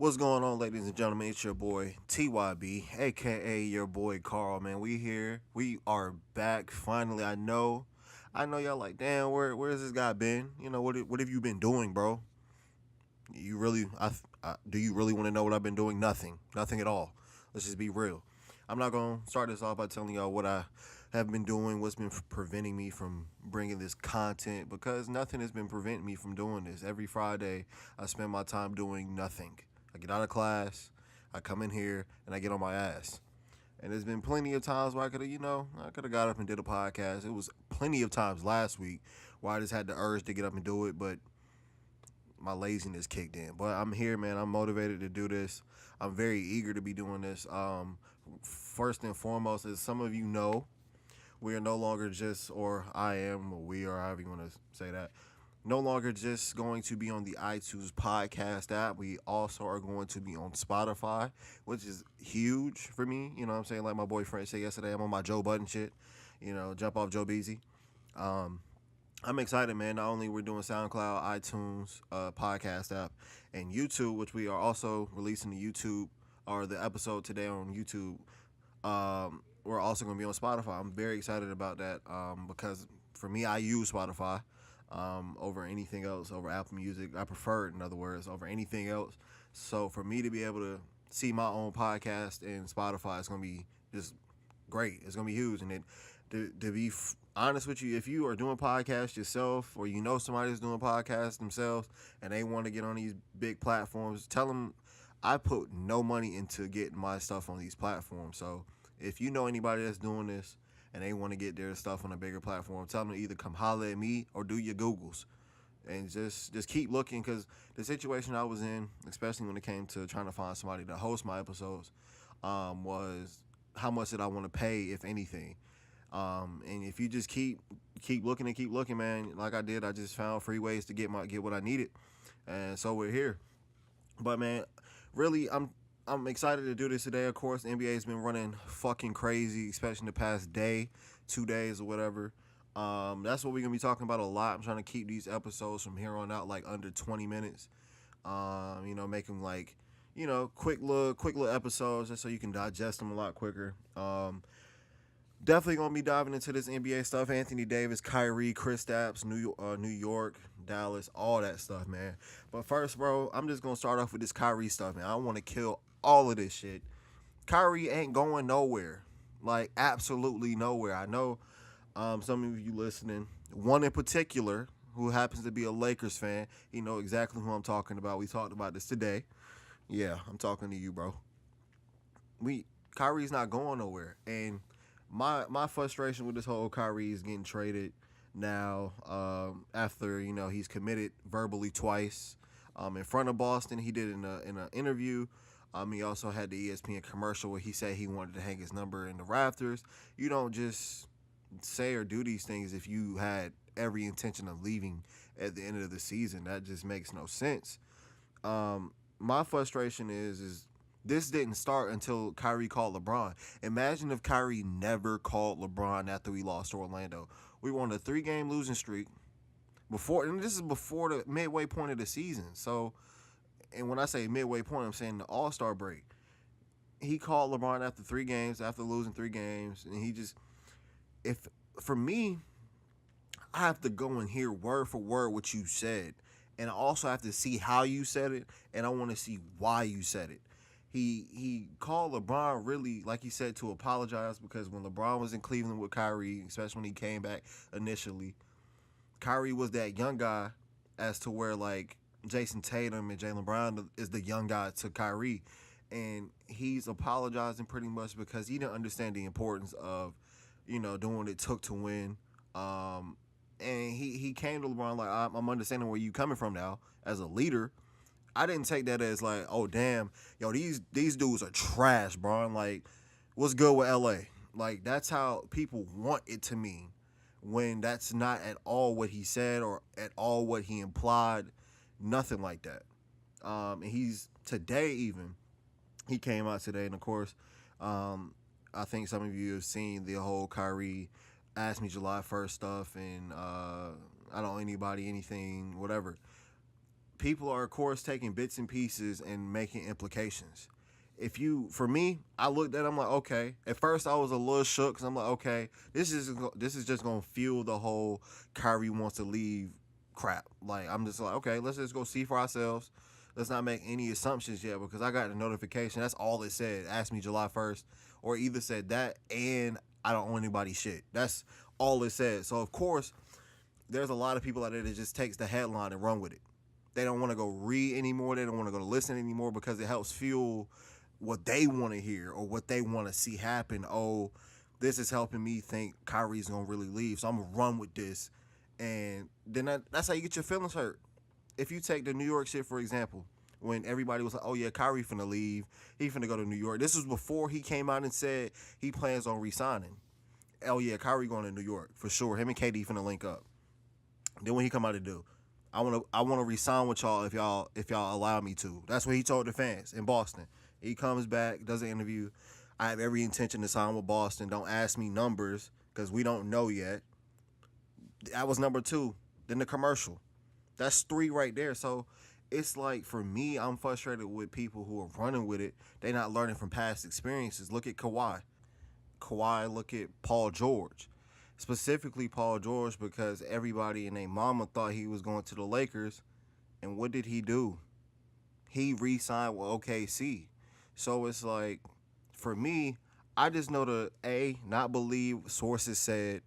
What's going on, ladies and gentlemen? It's your boy TYB, aka your boy Carl. Man, we here. We are back finally. I know y'all like, damn, where's this guy been? What have you been doing, bro? You really, do you really want to know what I've been doing? Nothing at all. Let's just be real. I'm not gonna start this off by telling y'all what I have been doing, what's been preventing me from bringing this content, because nothing has been preventing me from doing this. Every Friday, I spend my time doing nothing. I get out of class, I come in here, and I get on my ass. And there's been plenty of times where I could have got up and did a podcast. It was plenty of times last week where I just had the urge to get up and do it, but my laziness kicked in. But I'm here, man. I'm motivated to do this. I'm very eager to be doing this. First and foremost, as some of you know, we are no longer just, or I am, or we, or however you want to say that, no longer just going to be on the iTunes podcast app. We also are going to be on Spotify, which is huge for me. You know what I'm saying? Like my boyfriend said yesterday, I'm on my Joe Budden shit. Jump off Joe Beasy. Um, I'm excited, man. Not only we're doing SoundCloud, iTunes, podcast app, and YouTube, which we are also releasing the YouTube or the episode today on YouTube. We're also going to be on Spotify. I'm very excited about that because for me, I use Spotify over anything else, over Apple Music. I prefer it, in other words, over anything else. So for me to be able to see my own podcast in Spotify, it's going to be just great. It's going to be huge. And to be honest with you, if you are doing podcasts yourself or you know somebody that's doing podcasts themselves and they want to get on these big platforms, tell them I put no money into getting my stuff on these platforms. So if you know anybody that's doing this and they want to get their stuff on a bigger platform, tell them to either come holler at me or do your Googles. And just keep looking, because the situation I was in, especially when it came to trying to find somebody to host my episodes, was how much did I want to pay, if anything. And if you just keep looking and keep looking, man, like I did, I just found free ways to get what I needed, and so we're here. But man, really, I'm excited to do this today. Of course, the NBA has been running fucking crazy, especially in the past day, 2 days or whatever. That's what we're gonna be talking about a lot. I'm trying to keep these episodes from here on out like under 20 minutes. Make them like, quick little episodes just so you can digest them a lot quicker. Definitely gonna be diving into this NBA stuff. Anthony Davis, Kyrie, Kristaps, New York, Dallas, all that stuff, man. But first, bro, I'm just gonna start off with this Kyrie stuff, man. I want to kill all of this shit. Kyrie ain't going nowhere, like absolutely nowhere. I know some of you listening, one in particular who happens to be a Lakers fan, he know exactly who I'm talking about. We talked about this today. Yeah, I'm talking to you, bro. Kyrie's not going nowhere, and my frustration with this whole Kyrie is getting traded now after he's committed verbally twice in front of Boston. He did in an interview. He also had the ESPN commercial where he said he wanted to hang his number in the rafters. You don't just say or do these things if you had every intention of leaving at the end of the season. That just makes no sense. My frustration is this didn't start until Kyrie called LeBron. Imagine if Kyrie never called LeBron after we lost to Orlando. We won a 3-game losing streak and this is before the midway point of the season. So, and when I say midway point, I'm saying the All-Star break. He called LeBron after 3 games, after losing 3 games, and if for me, I have to go and hear word for word what you said, and I also have to see how you said it, and I want to see why you said it. He called LeBron, really, like he said, to apologize, because when LeBron was in Cleveland with Kyrie, especially when he came back initially, Kyrie was that young guy, as to where like Jason Tatum and Jaylen Brown is the young guy to Kyrie, and he's apologizing pretty much because he didn't understand the importance of doing what it took to win. And he came to LeBron like, I'm understanding where you coming from now as a leader. I didn't take that as like, oh damn, yo, these dudes are trash, bro. I'm like, what's good with LA? Like, that's how people want it to mean, when that's not at all what he said or at all what he implied. Nothing like that. And he's today even he came out today, and of course, I think some of you have seen the whole Kyrie ask me July 1st stuff, and I don't owe anybody anything, whatever. people are of course taking bits and pieces and making implications. For me, I looked at it, I'm like, okay. At first, I was a little shook because I'm like, okay, this is just gonna fuel the whole Kyrie wants to leave crap. Like, I'm just like, okay, let's just go see for ourselves. Let's not make any assumptions yet because I got the notification. That's all it said. Ask me July 1st, or either said that and I don't owe anybody shit. That's all it said. So of course, there's a lot of people out there that just takes the headline and run with it. They don't want to go read anymore. They don't want to go to listen anymore because it helps fuel what they want to hear or what they want to see happen. Oh, this is helping me think Kyrie's going to really leave, so I'm going to run with this. And then that's how you get your feelings hurt. If you take the New York shit, for example, when everybody was like, oh, yeah, Kyrie finna leave. He finna go to New York. This was before he came out and said he plans on re-signing. Oh, yeah, Kyrie going to New York, for sure. Him and KD finna link up. Then when he come out to do, I wanna re-sign with y'all if y'all allow me to. That's what he told the fans in Boston. He comes back, does an interview. I have every intention to sign with Boston. Don't ask me numbers because we don't know yet. That was number 2. Then the commercial. That's 3 right there. So it's like, for me, I'm frustrated with people who are running with it. They're not learning from past experiences. Look at Kawhi. Look at Paul George. Specifically Paul George, because everybody and their mama thought he was going to the Lakers. And what did he do? He re-signed with OKC. So it's like, for me, I just know to not believe sources said,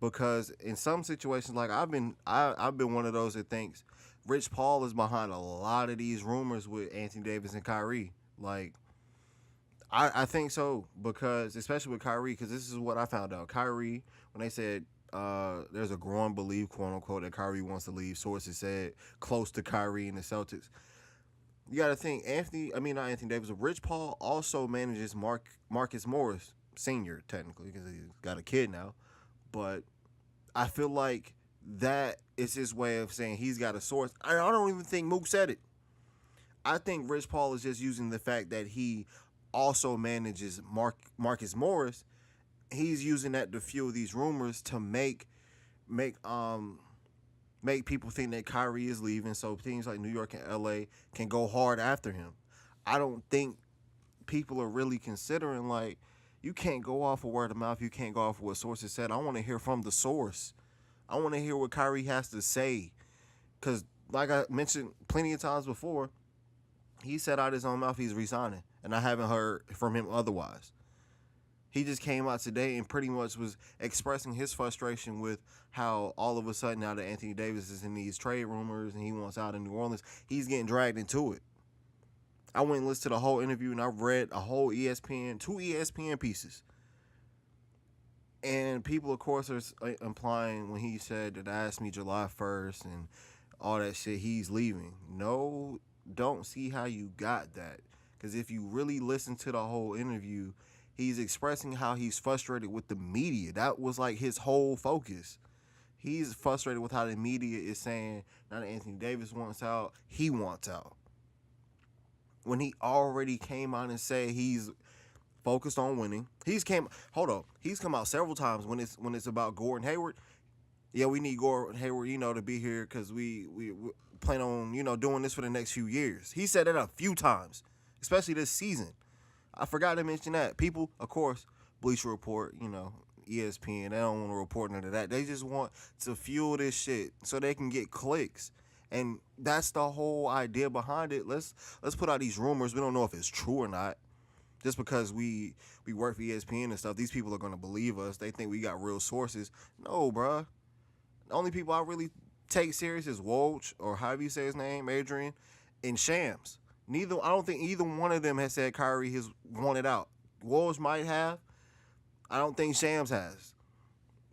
because in some situations, like I've been one of those that thinks Rich Paul is behind a lot of these rumors with Anthony Davis and Kyrie. Like, I think so, because especially with Kyrie, because this is what I found out. Kyrie, when they said there's a growing belief, quote unquote, that Kyrie wants to leave, sources said close to Kyrie and the Celtics. You got to think, not Anthony Davis, but Rich Paul also manages Marcus Morris Sr., technically, because he's got a kid now. But I feel like that is his way of saying he's got a source. I don't even think Mook said it. I think Rich Paul is just using the fact that he also manages Marcus Morris. He's using that to fuel these rumors to make people think that Kyrie is leaving, so teams like New York and LA can go hard after him. I don't think people are really considering, like, you can't go off of word of mouth. You can't go off of what sources said. I want to hear from the source. I want to hear what Kyrie has to say. Because, like I mentioned plenty of times before, he said out his own mouth he's resigning, and I haven't heard from him otherwise. He just came out today and pretty much was expressing his frustration with how all of a sudden now that Anthony Davis is in these trade rumors and he wants out in New Orleans, he's getting dragged into it. I went and listened to the whole interview and I read a whole two ESPN pieces. And people, of course, are implying when he said that asked me July 1st and all that shit, he's leaving. No, don't see how you got that. Because if you really listen to the whole interview, he's expressing how he's frustrated with the media. That was like his whole focus. He's frustrated with how the media is saying, now that Anthony Davis wants out, he wants out. When he already came out and said he's focused on winning. He's come out several times when it's about Gordon Hayward. Yeah, we need Gordon Hayward, to be here because we plan on, doing this for the next few years. He said that a few times, especially this season. I forgot to mention that. People, of course, Bleacher Report, ESPN, they don't want to report none of that. They just want to fuel this shit so they can get clicks. And that's the whole idea behind it. Let's put out these rumors. We don't know if it's true or not. Just because we work for ESPN and stuff, these people are going to believe us. They think we got real sources. No, bruh. The only people I really take serious is Woj, or however you say his name, Adrian, and Shams. I don't think either one of them has said Kyrie has wanted out. Woj might have. I don't think Shams has.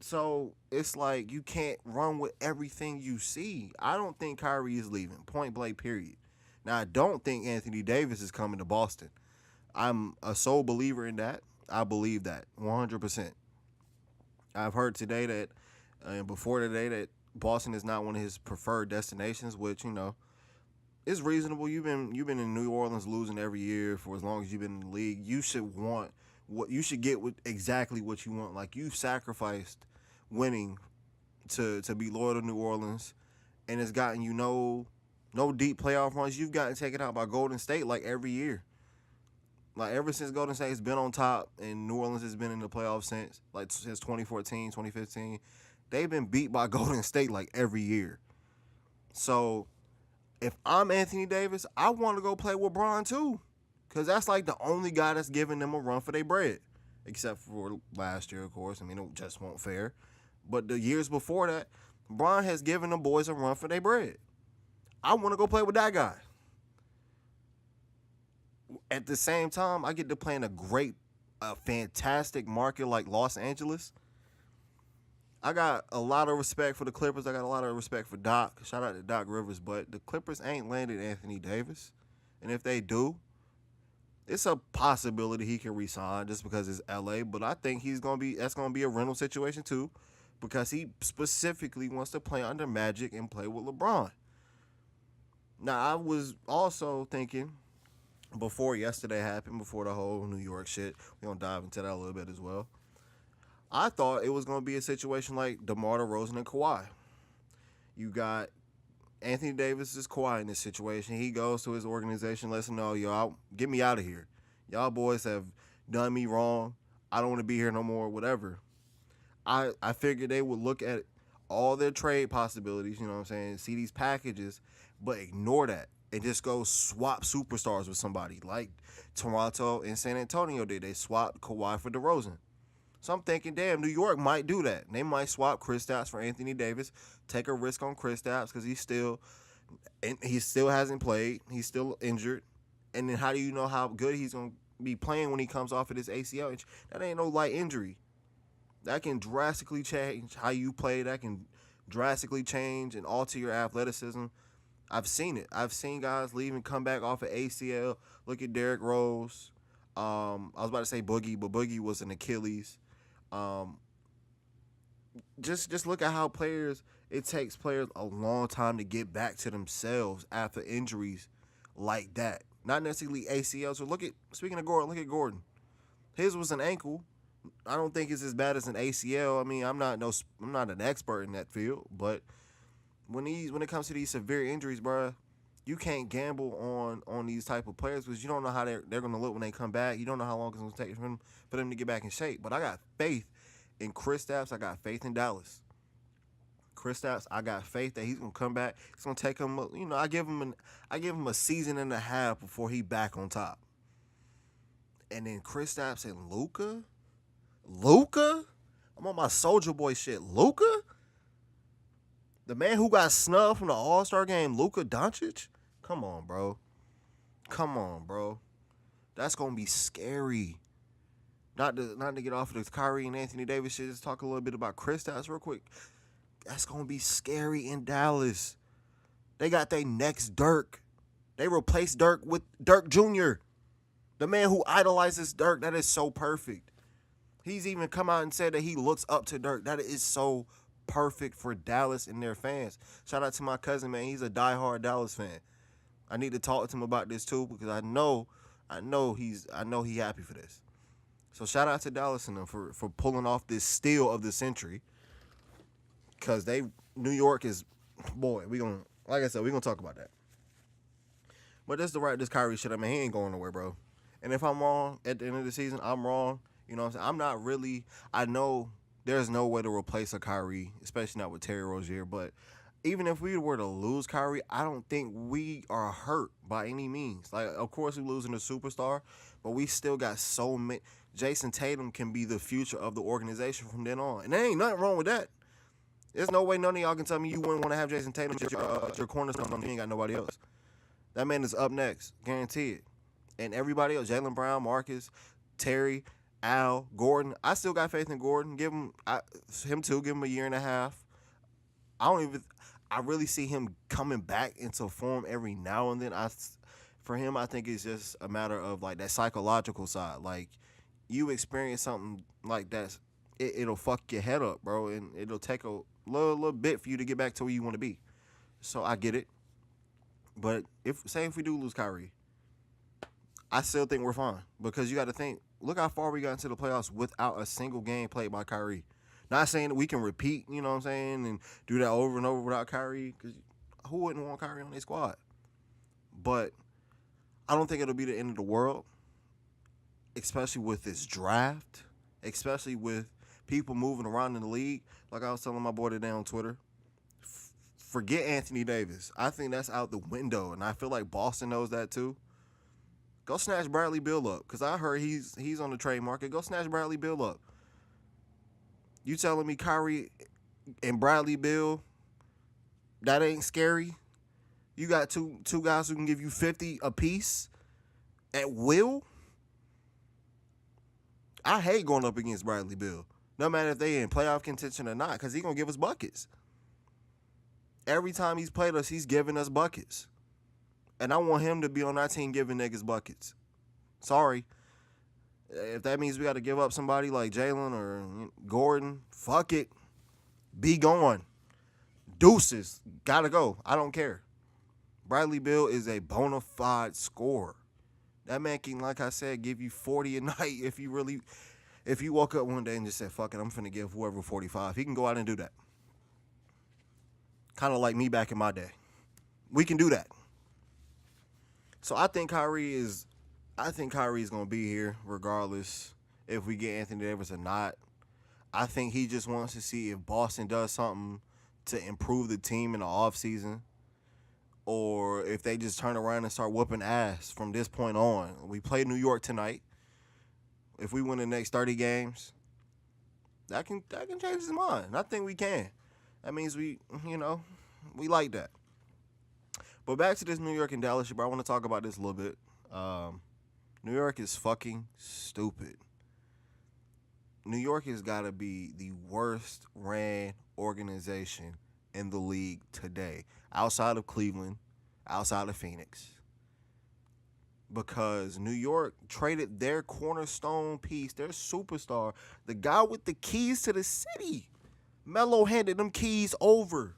So it's like you can't run with everything you see. I don't think Kyrie is leaving. Point blank, period. Now, I don't think Anthony Davis is coming to Boston. I'm a sole believer in that. I believe that 100%. I've heard today that, and before today, that Boston is not one of his preferred destinations, which, is reasonable. You've been in New Orleans losing every year for as long as you've been in the league. You should get exactly what you want. Like, you've sacrificed winning to be loyal to New Orleans, and it's gotten you no No deep playoff runs. You've gotten taken out by Golden State like every year. Like ever since Golden State's been on top and New Orleans has been in the playoffs since 2014, 2015, they've been beat by Golden State like every year. So if I'm Anthony Davis, I want to go play with Bron too. Because that's like the only guy that's giving them a run for their bread. Except for last year, of course. I mean, it just won't fair. But the years before that, Bron has given the boys a run for their bread. I want to go play with that guy. At the same time, I get to play in a fantastic market like Los Angeles. I got a lot of respect for the Clippers. I got a lot of respect for Doc. Shout out to Doc Rivers. But the Clippers ain't landed Anthony Davis. And if they do, it's a possibility he can resign just because it's LA. But I think that's gonna be a rental situation too, because he specifically wants to play under Magic and play with LeBron. Now I was also thinking before yesterday happened, before the whole New York shit, we're gonna dive into that a little bit as well. I thought it was gonna be a situation like DeMar DeRozan and Kawhi. You got Anthony Davis is Kawhi in this situation. He goes to his organization, lets them know, yo, get me out of here. Y'all boys have done me wrong. I don't want to be here no more, whatever. I figured they would look at all their trade possibilities, you know what I'm saying, see these packages, but ignore that and just go swap superstars with somebody like Toronto and San Antonio did. They swapped Kawhi for DeRozan. So I'm thinking, damn, New York might do that. They might swap Kristaps for Anthony Davis, take a risk on Kristaps because he still hasn't played. He's still injured. And then how do you know how good he's going to be playing when he comes off of this ACL injury? That ain't no light injury. That can drastically change how you play. That can drastically change and alter your athleticism. I've seen it. I've seen guys leave and come back off of ACL. Look at Derrick Rose. I was about to say Boogie, but Boogie was an Achilles. Just look at how it takes players a long time to get back to themselves after injuries like that. Not necessarily ACL. So speaking of Gordon, look at Gordon. His was an ankle. I don't think it's as bad as an ACL. I mean, I'm not an expert in that field, but when it comes to these severe injuries, bro, you can't gamble on these type of players because you don't know how they're going to look when they come back. You don't know how long it's going to take for them to get back in shape. But I got faith in Kristaps. I got faith in Dallas. Kristaps, I got faith that he's going to come back. It's going to take him, I give him a season and a half before he back on top. And then Kristaps and Luka? I'm on my Soldier Boy shit. Luka? The man who got snubbed from the All-Star game, Luka Doncic? Come on, bro. That's going to be scary. Not to get off of this Kyrie and Anthony Davis shit, just talk a little bit about Kristaps real quick. That's going to be scary in Dallas. They got their next Dirk. They replaced Dirk with Dirk Jr., the man who idolizes Dirk. That is so perfect. He's even come out and said that he looks up to Dirk. That is so perfect for Dallas and their fans. Shout out to my cousin, man. He's a diehard Dallas fan. I need to talk to him about this too because I know he's happy for this. So shout out to Dallas and them for pulling off this steal of the century. Cause New York is, boy, like I said, we're gonna talk about that. But this Kyrie shit, I mean, he ain't going nowhere, bro. And if I'm wrong at the end of the season, I'm wrong. You know what I'm saying? I'm not really, I know there's no way to replace a Kyrie, especially not with Terry Rozier. But even if we were to lose Kyrie, I don't think we are hurt by any means. Like, of course, we're losing a superstar, but we still got so many. Jason Tatum can be the future of the organization from then on. And there ain't nothing wrong with that. There's no way none of y'all can tell me you wouldn't want to have Jason Tatum as your cornerstone. You ain't got nobody else. That man is up next, guaranteed. And everybody else, Jaylen Brown, Marcus, Terry, Al, Gordon. I still got faith in Gordon. Give him a year and a half. I really see him coming back into form every now and then. For him, I think it's just a matter of like that psychological side. Like you experience something like that, it'll fuck your head up, bro, and it'll take a little bit for you to get back to where you want to be. So I get it. But if we do lose Kyrie, I still think we're fine because you got to think. Look how far we got into the playoffs without a single game played by Kyrie. Not saying that we can repeat, you know what I'm saying, and do that over and over without Kyrie, because who wouldn't want Kyrie on their squad? But I don't think it'll be the end of the world, especially with this draft, especially with people moving around in the league. Like I was telling my boy today on Twitter, forget Anthony Davis. I think that's out the window, and I feel like Boston knows that too. Go snatch Bradley Beal up, because I heard he's on the trade market. Go snatch Bradley Beal up. You telling me Kyrie and Bradley Beal, that ain't scary? You got two guys who can give you 50 apiece at will? I hate going up against Bradley Beal, no matter if they in playoff contention or not, because he's going to give us buckets. Every time he's played us, he's giving us buckets. And I want him to be on our team giving niggas buckets. Sorry. If that means we got to give up somebody like Jalen or Gordon, fuck it. Be gone. Deuces. Gotta go. I don't care. Bradley Beal is a bona fide scorer. That man can, like I said, give you 40 a night if you woke up one day and just said, fuck it, I'm finna give whoever 45. He can go out and do that. Kind of like me back in my day. We can do that. So I think Kyrie is going to be here regardless if we get Anthony Davis or not. I think he just wants to see if Boston does something to improve the team in the offseason, or if they just turn around and start whooping ass from this point on. We play New York tonight. If we win the next 30 games, that can change his mind. I think we can. That means we like that. But back to this New York and Dallas shit, bro. I want to talk about this a little bit. New York is fucking stupid. New York has got to be the worst ran organization in the league today, outside of Cleveland, outside of Phoenix. Because New York traded their cornerstone piece, their superstar, the guy with the keys to the city. Melo handed them keys over.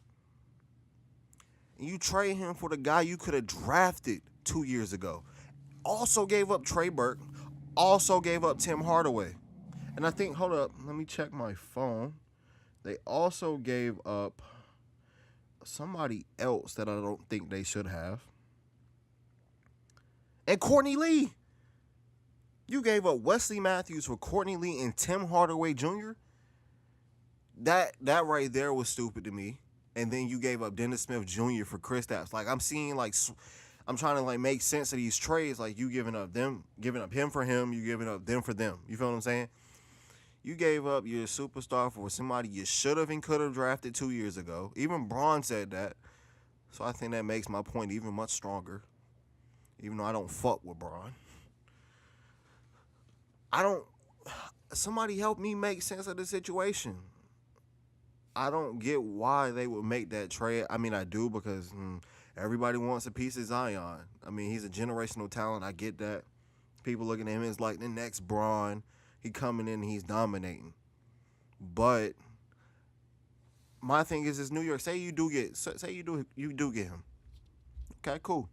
And you trade him for the guy you could have drafted 2 years ago. Also gave up Trey Burke. Also gave up Tim Hardaway. And I think, hold up, let me check my phone. They also gave up somebody else that I don't think they should have. And Courtney Lee. You gave up Wesley Matthews for Courtney Lee and Tim Hardaway Jr.? That right there was stupid to me. And then you gave up Dennis Smith Jr. for Kristaps. Like, I'm trying to, like, make sense of these trades. Like, you giving up him for him, you giving up them for them. You feel what I'm saying? You gave up your superstar for somebody you should have and could have drafted 2 years ago. Even Braun said that. So I think that makes my point even much stronger. Even though I don't fuck with Braun. Somebody help me make sense of the situation. I don't get why they would make that trade. I mean, I do, because everybody wants a piece of Zion. I mean, he's a generational talent. I get that. People looking at him as like the next Braun. He coming in and he's dominating. But my thing is New York. Say you do get him. Okay, cool.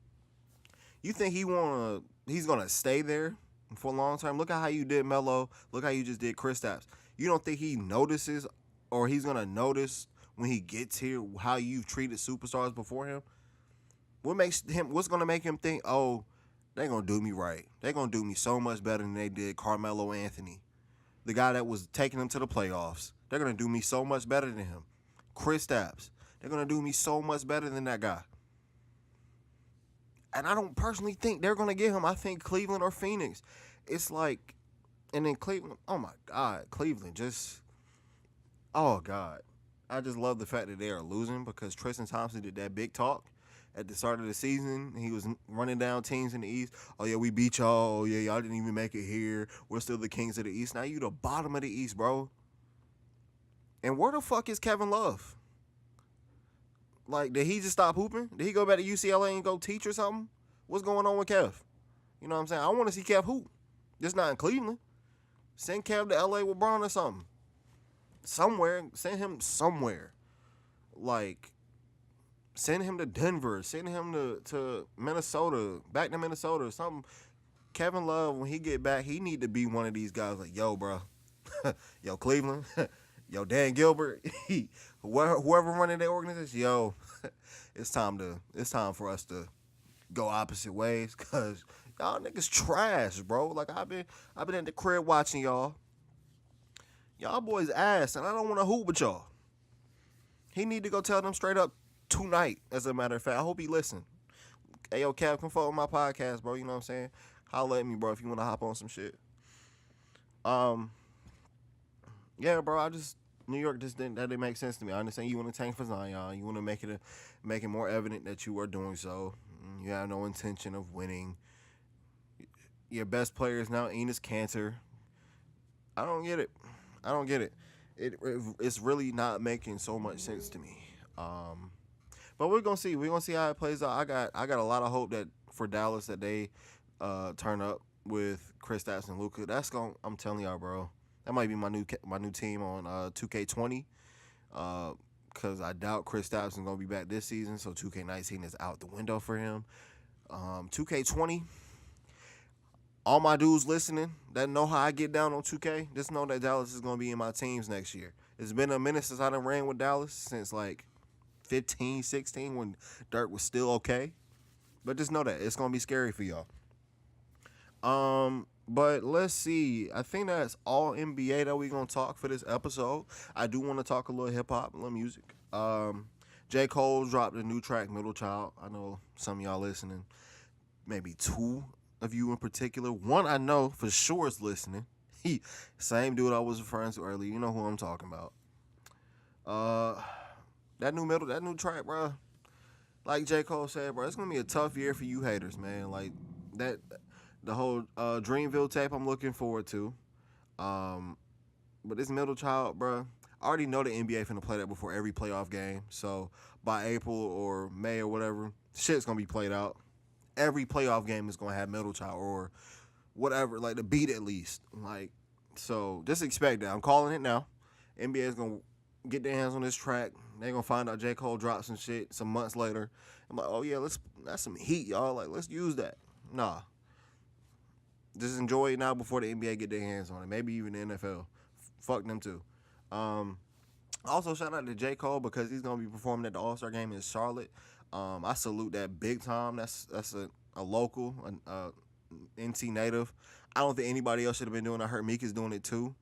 You think he's gonna stay there for a long term? Look at how you did Melo. Look how you just did Kristaps. You don't think he notices, or he's going to notice when he gets here how you've treated superstars before him? What's going to make him think, oh, they're going to do me right. They're going to do me so much better than they did Carmelo Anthony, the guy that was taking them to the playoffs. They're going to do me so much better than him. Kristaps, they're going to do me so much better than that guy. And I don't personally think they're going to get him. I think Cleveland or Phoenix. It's like, and then Cleveland, oh my God, Cleveland just... Oh, God. I just love the fact that they are losing, because Tristan Thompson did that big talk at the start of the season. He was running down teams in the East. Oh, yeah, we beat y'all. Oh, yeah, y'all didn't even make it here. We're still the kings of the East. Now you the bottom of the East, bro. And where the fuck is Kevin Love? Like, did he just stop hooping? Did he go back to UCLA and go teach or something? What's going on with Kev? You know what I'm saying? I want to see Kev hoop. Just not in Cleveland. Send Kev to LA with Braun or something. Somewhere. Send him somewhere. Like, send him to Denver. Send him to Minnesota. Back to Minnesota or something. Kevin Love, when he get back, he need to be one of these guys like, yo, bro. Yo, Cleveland. Yo, Dan Gilbert. Whoever running their organization. Yo, it's time for us to go opposite ways, cause y'all niggas trash, bro. Like I've been at the crib watching y'all. Y'all boys ass, and I don't want to hoop with y'all. He need to go tell them straight up tonight. As a matter of fact, I hope he listen. Hey yo, Cap, come follow my podcast, bro. You know what I'm saying? Holla at me, bro, if you want to hop on some shit. Um, yeah, bro. New York just didn't make sense to me. I understand you want to tank for Zion. You want to make it more evident that you are doing so. You have no intention of winning. Your best player is now Enos Cantor. I don't get it. I don't get it. It's really not making so much sense to me. But we're gonna see. We're gonna see how it plays out. I got a lot of hope that for Dallas that they turn up with Kristaps and Luka. I'm telling y'all, bro. That might be my new team on 2K20. Because I doubt Kristaps is gonna be back this season. So 2K19 is out the window for him. 2K20. All my dudes listening that know how I get down on 2K, just know that Dallas is going to be in my teams next year. It's been a minute since I done ran with Dallas, since like 15, 16 when Dirk was still okay. But just know that it's going to be scary for y'all. But let's see. I think that's all NBA that we're going to talk for this episode. I do want to talk a little hip-hop, a little music. J. Cole dropped a new track, Middle Child. I know some of y'all listening, maybe two of you in particular. One I know for sure is listening. Same dude I was referring to earlier. You know who I'm talking about. That new track, bro. Like J. Cole said, bro, it's gonna be a tough year for you haters, man. Like that, the whole Dreamville tape I'm looking forward to. But this Middle Child, bro, I already know the NBA finna play that before every playoff game. So by April or May or whatever, shit's gonna be played out. Every playoff game is gonna have Middle Child or whatever, like the beat at least. Like, so just expect that. I'm calling it now. NBA is gonna get their hands on this track. They're gonna find out J. Cole dropped some shit some months later. I'm like, oh yeah, that's some heat, y'all. Like, let's use that. Nah. Just enjoy it now before the NBA get their hands on it. Maybe even the NFL. Fuck them too. Also shout out to J. Cole because he's gonna be performing at the All-Star game in Charlotte. I salute that big time. That's a local, NC native. I don't think anybody else should have been doing it. I heard Meek is doing it too,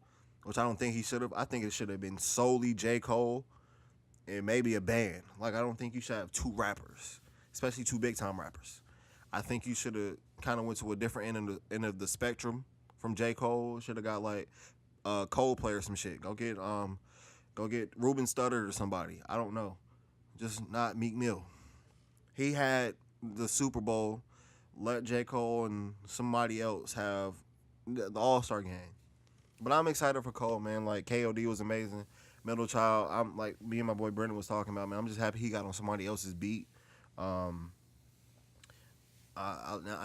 which I don't think he should have. I think it should have been solely J. Cole and maybe a band. Like, I don't think you should have two rappers, especially two big time rappers. I think you should have kind of went to a different end of the spectrum from J. Cole. Should have got like Coldplay or some shit. Go get Ruben Studdard or somebody. I don't know. Just not Meek Mill. He had the Super Bowl, let J. Cole and somebody else have the All-Star game. But I'm excited for Cole, man. Like, KOD was amazing. Middle Child, I'm like, me and my boy Brendan was talking about, man. I'm just happy he got on somebody else's beat. I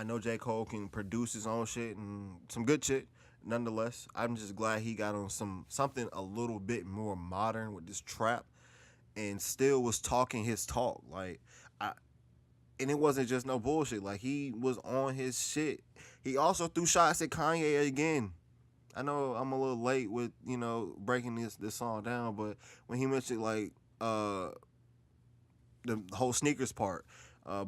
know J. Cole can produce his own shit and some good shit. Nonetheless, I'm just glad he got on something a little bit more modern with this trap and still was talking his talk. Like, and it wasn't just no bullshit. Like, he was on his shit. He also threw shots at Kanye again. I know I'm a little late with, breaking this song down, but when he mentioned, like, the whole sneakers part,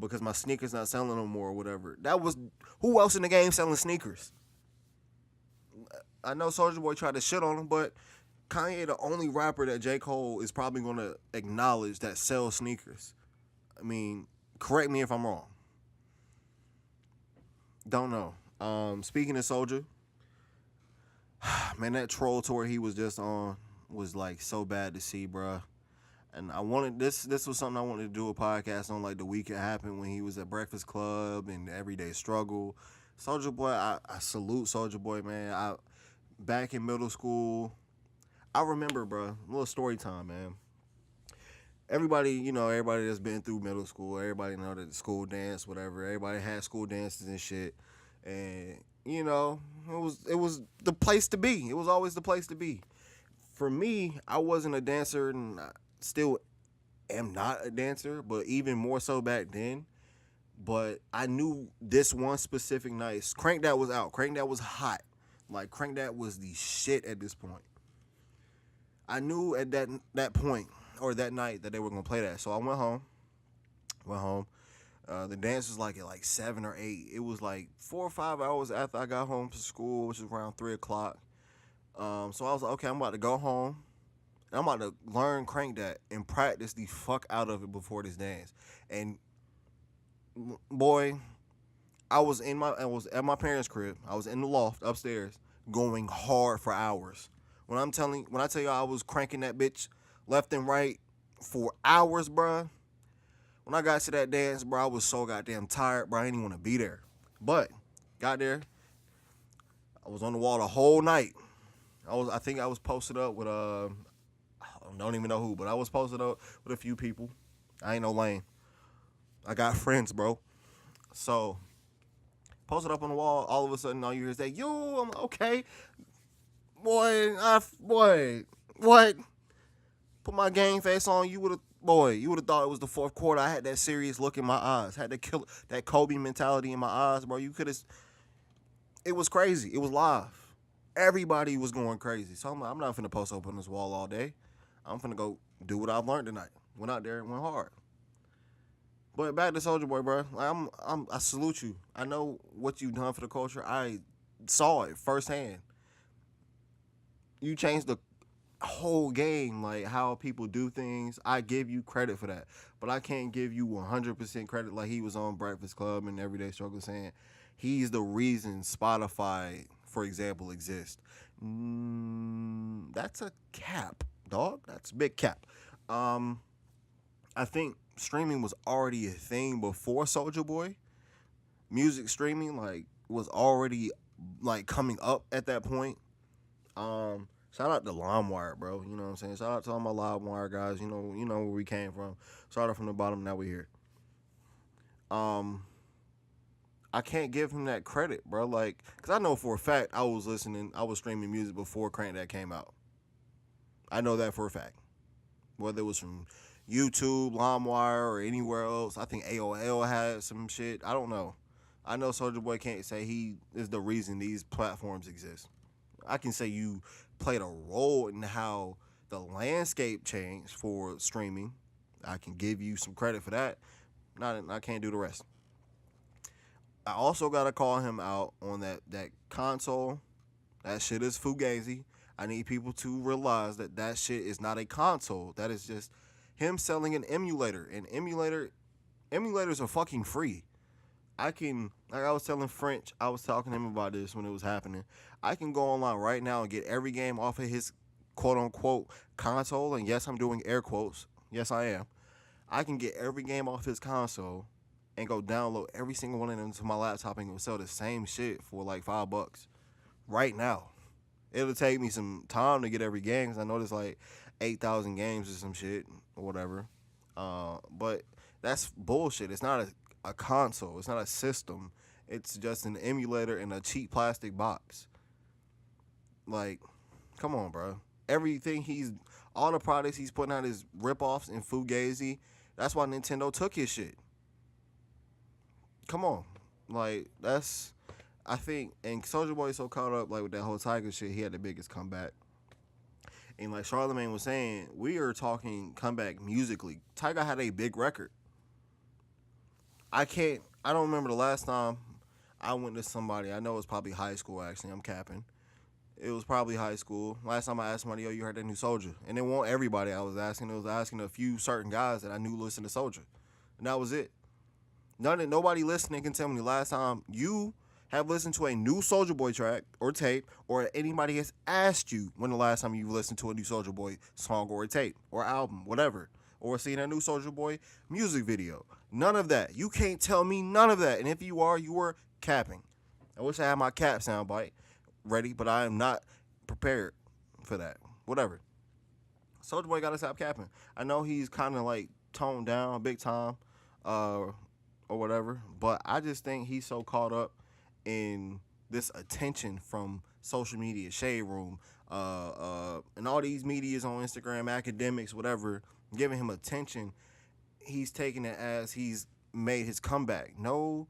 because my sneakers not selling no more or whatever, that was, who else in the game selling sneakers? I know Soulja Boy tried to shit on him, but Kanye the only rapper that J. Cole is probably going to acknowledge that sells sneakers. I mean, correct me if I'm wrong. Don't know. Speaking of Soulja, man, that troll tour he was just on was like so bad to see, bruh. And I wanted this was something I wanted to do a podcast on, like the week it happened when he was at Breakfast Club and Everyday Struggle. Soulja Boy, I salute Soulja Boy, man. Back in middle school, I remember, bruh, a little story time, man. Everybody that's been through middle school, everybody know that the school dance, whatever. Everybody had school dances and shit. And, it was the place to be. It was always the place to be. For me, I wasn't a dancer, and I still am not a dancer, but even more so back then. But I knew this one specific night, Crank That was out. Crank That was hot. Like, Crank That was the shit at this point. I knew at that point, or that night, that they were going to play that. So I went home, The dance was like at like 7 or 8. It was like 4 or 5 hours after I got home from school, which was around 3 o'clock. So I was like, okay, I'm about to go home. And I'm about to learn crank that and practice the fuck out of it before this dance. And boy, I was at my parents' crib. I was in the loft upstairs, going hard for hours. When I tell you I was cranking that bitch left and right for hours, bruh. When I got to that dance, bro, I was so goddamn tired, bro. I didn't even want to be there. But got there. I was on the wall the whole night. I think I was posted up with I don't even know who, but I was posted up with a few people. I ain't no lame. I got friends, bro. So posted up on the wall. All of a sudden, all you hear is that, yo, I'm okay, boy, what? Put my game face on. You would have thought it was the fourth quarter. I had that serious look in my eyes. Had that Kobe mentality in my eyes, bro. You could have. It was crazy. It was live. Everybody was going crazy. So I'm not finna post up on this wall all day. I'm finna go do what I've learned tonight. Went out there and went hard. But back to Soulja Boy, bro. Like, I salute you. I know what you've done for the culture. I saw it firsthand. You changed the whole game, like how people do things. I give you credit for that, but I can't give you 100% credit like he was on Breakfast Club and Everyday Struggle saying he's the reason Spotify, for example, exists. That's a cap, dog. That's a big cap. I think streaming was already a thing before Soulja Boy. Music streaming like was already like coming up at that point. Shout out to LimeWire, bro. You know what I'm saying? Shout out to all my LimeWire guys. You know where we came from. Started from the bottom, now we're here. I can't give him that credit, bro. Like, cause I know for a fact I was streaming music before Crank That came out. I know that for a fact. Whether it was from YouTube, LimeWire, or anywhere else. I think AOL had some shit. I don't know. I know Soulja Boy can't say he is the reason these platforms exist. I can say you played a role in how the landscape changed for streaming. I can give you some credit for that. I can't do the rest. I also gotta call him out on that console. That shit is fugazi. I need people to realize that shit is not a console. That is just him selling an emulator. And emulators are fucking free. Like I was telling French, I was talking to him about this when it was happening. I can go online right now and get every game off of his quote-unquote console. And yes, I'm doing air quotes. Yes, I am. I can get every game off his console and go download every single one of them to my laptop and go sell the same shit for like $5 right now. It'll take me some time to get every game because I know there's like 8,000 games or some shit or whatever. But that's bullshit. It's not a console. It's not a system. It's just an emulator in a cheap plastic box. Like, come on, bro. All the products he's putting out is ripoffs and fugazi. That's why Nintendo took his shit. Come on. Like, I think, and Soulja Boy is so caught up like with that whole Tiger shit, he had the biggest comeback. And like Charlamagne was saying, we are talking comeback musically. Tiger had a big record. I don't remember the last time I went to somebody. I know it was probably high school, actually. I'm capping. It was probably high school. Last time I asked somebody, yo, you heard that new Soulja? And it wasn't everybody I was asking. It was asking a few certain guys that I knew listened to Soulja. And that was it. Nobody listening can tell me the last time you have listened to a new Soulja Boy track or tape, or anybody has asked you when the last time you've listened to a new Soulja Boy song or a tape or album, whatever, or seen a new Soulja Boy music video. None of that. You can't tell me none of that. And if you are, you are capping. I wish I had my cap soundbite ready, but I am not prepared for that. Whatever. Soulja Boy gotta stop capping. I know he's kind of like toned down big time, or whatever, but I just think he's so caught up in this attention from social media, Shade Room, and all these medias on Instagram, academics, whatever, giving him attention. He's taking it as he's made his comeback. No,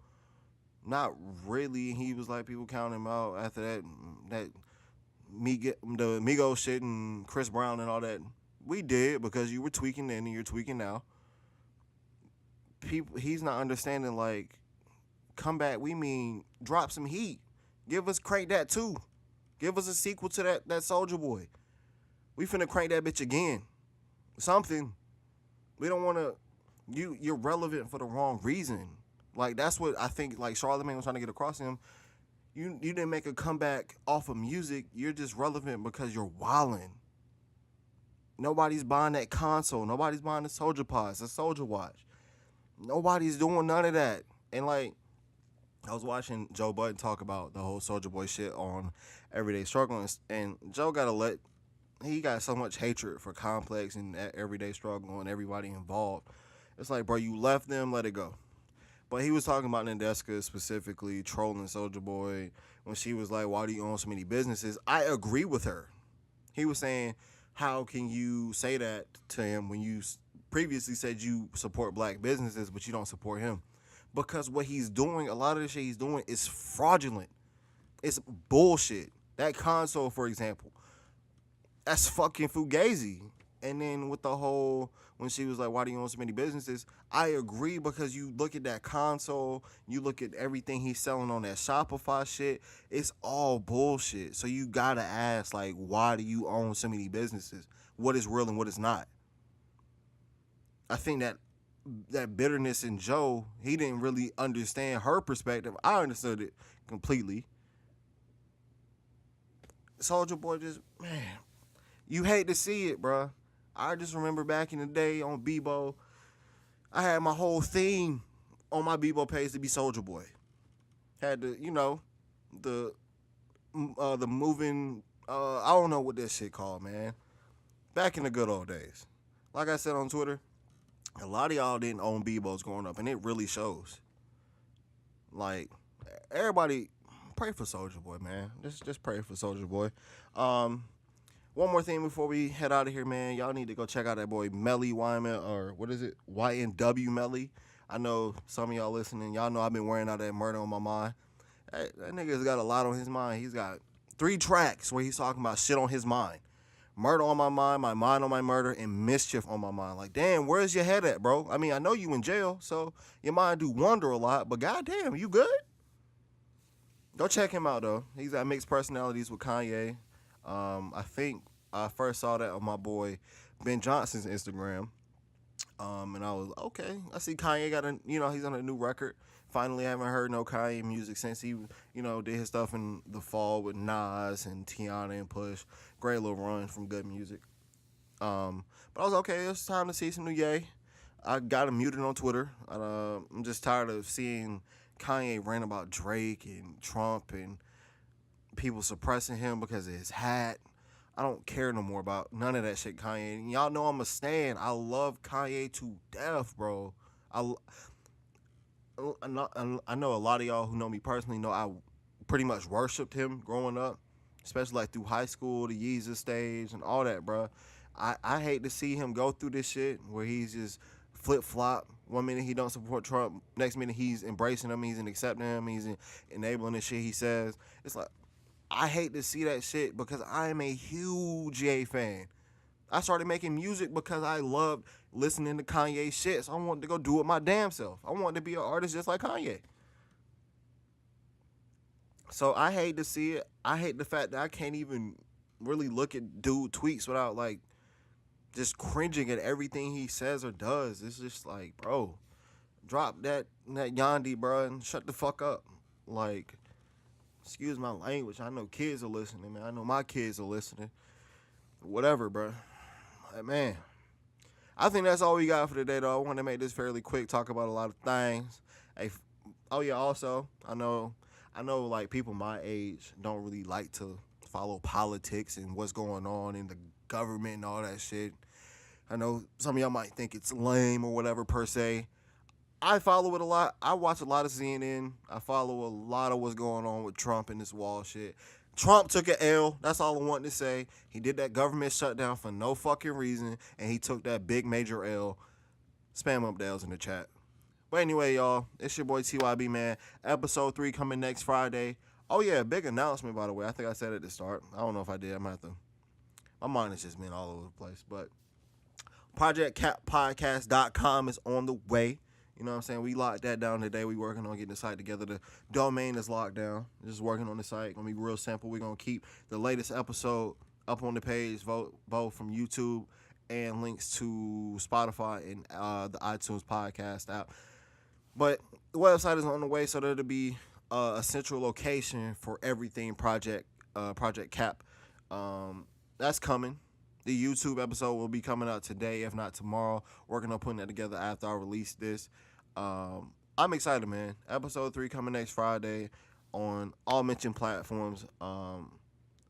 not really. He was like, people counting him out after the Migos shit and Chris Brown and all that. We did, because you were tweaking then and you're tweaking now. he's not understanding, like, come back, we mean drop some heat. Give us Crank That too. Give us a sequel to that Soldier Boy. We finna crank that bitch again. Something. We don't wanna you're relevant for the wrong reason. Like, that's what I think, like, Charlamagne was trying to get across to him. You didn't make a comeback off of music. You're just relevant because you're wildin'. Nobody's buying that console. Nobody's buying the Soldier Pods, the Soldier Watch. Nobody's doing none of that. And, like, I was watching Joe Budden talk about the whole Soldier Boy shit on Everyday Struggle, and Joe he got so much hatred for Complex and Everyday Struggle and everybody involved. It's like, bro, you left them, let it go. But he was talking about Nadeska specifically trolling Soldier Boy when she was like, why do you own so many businesses? I agree with her. He was saying, how can you say that to him when you previously said you support black businesses, but you don't support him? Because what he's doing, a lot of the shit he's doing is fraudulent. It's bullshit. That console, for example, that's fucking fugazi. And then with the whole, when she was like, why do you own so many businesses? I agree, because you look at that console, you look at everything he's selling on that Shopify shit, it's all bullshit. So you gotta ask, like, why do you own so many businesses? What is real and what is not? I think that bitterness in Joe, he didn't really understand her perspective. I understood it completely. Soldier Boy just, man, you hate to see it, bruh. I just remember back in the day on Bebo, I had my whole theme on my Bebo page to be Soldier Boy. Had the, the moving, I don't know what this shit called, man. Back in the good old days. Like I said on Twitter, a lot of y'all didn't own Bebos growing up, and it really shows. Like, everybody, pray for Soldier Boy, man. Just pray for Soldier Boy. One more thing before we head out of here, man. Y'all need to go check out that boy Melly, YNW Melly. I know some of y'all listening. Y'all know I've been wearing out that Murder on My Mind. That nigga's got a lot on his mind. He's got 3 tracks where he's talking about shit on his mind. Murder on my mind on my murder, and mischief on my mind. Like, damn, where's your head at, bro? I mean, I know you in jail, so your mind do wander a lot, but goddamn, you good? Go check him out, though. He's got mixed personalities with Kanye. I think I first saw that on my boy Ben Johnson's Instagram. And I was, okay, I see Kanye got he's on a new record. Finally, I haven't heard no Kanye music since he, did his stuff in the fall with Nas and Tiana and Push. Great little run from good music. But I was, okay, it's time to see some new Ye. I got him muted on Twitter. I'm just tired of seeing Kanye rant about Drake and Trump and people suppressing him because of his hat. I don't care no more about none of that shit, Kanye. And y'all know I'm a stan. I love Kanye to death, bro. I know a lot of y'all who know me personally know I pretty much worshipped him growing up, especially like through high school, the Yeezus stage and all that, bro. I hate to see him go through this shit where he's just flip-flop. One minute he don't support Trump, next minute he's embracing him, he's accepting him, he's enabling the shit he says. It's like, I hate to see that shit because I am a huge Ye fan. I started making music because I loved listening to Kanye shit, so I wanted to go do it my damn self. I wanted to be an artist just like Kanye. So I hate to see it. I hate the fact that I can't even really look at dude tweets without, like, just cringing at everything he says or does. It's just like, bro, drop that Yandi, bro, and shut the fuck up. Like, excuse my language. I know kids are listening, man. I know my kids are listening. Whatever, bro. Like, man, I think that's all we got for today, though. I want to make this fairly quick, talk about a lot of things. Hey, oh, yeah, also, I know, like, people my age don't really like to follow politics and what's going on in the government and all that shit. I know some of y'all might think it's lame or whatever, per se. I follow it a lot. I watch a lot of CNN. I follow a lot of what's going on with Trump and this wall shit. Trump took an L. That's all I want to say. He did that government shutdown for no fucking reason, and he took that big major L. Spam up the L's in the chat. But anyway, y'all, it's your boy TYB, man. Episode 3 coming next Friday. Oh, yeah, big announcement, by the way. I think I said it at the start. I don't know if I did. I'm going to have to. My mind has just been all over the place. But ProjectCatPodcast.com is on the way. You know what I'm saying? We locked that down today. We working on getting the site together. The domain is locked down. Just working on the site. Gonna be real simple. We're gonna keep the latest episode up on the page, both from YouTube and links to Spotify and the iTunes podcast app. But the website is on the way, so there'll be a central location for everything Project Cap. That's coming. The YouTube episode will be coming out today, if not tomorrow. Working on putting that together after I release this. I'm excited, man. Episode 3 coming next Friday on all mentioned platforms.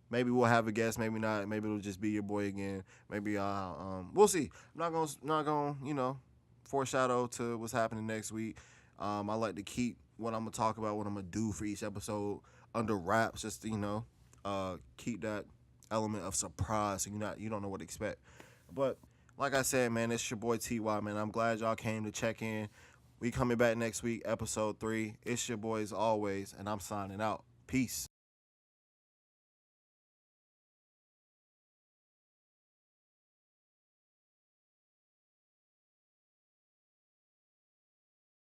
Maybe we'll have a guest, maybe not. Maybe it'll just be your boy again. Maybe we'll see. I'm not gonna foreshadow to what's happening next week. I like to keep what I'm gonna talk about, what I'm gonna do for each episode under wraps, just to, keep that element of surprise, so you don't know what to expect. But like I said, man, it's your boy TY, man. I'm glad y'all came to check in. We coming back next week, episode 3. It's your boy as always, and I'm signing out. Peace.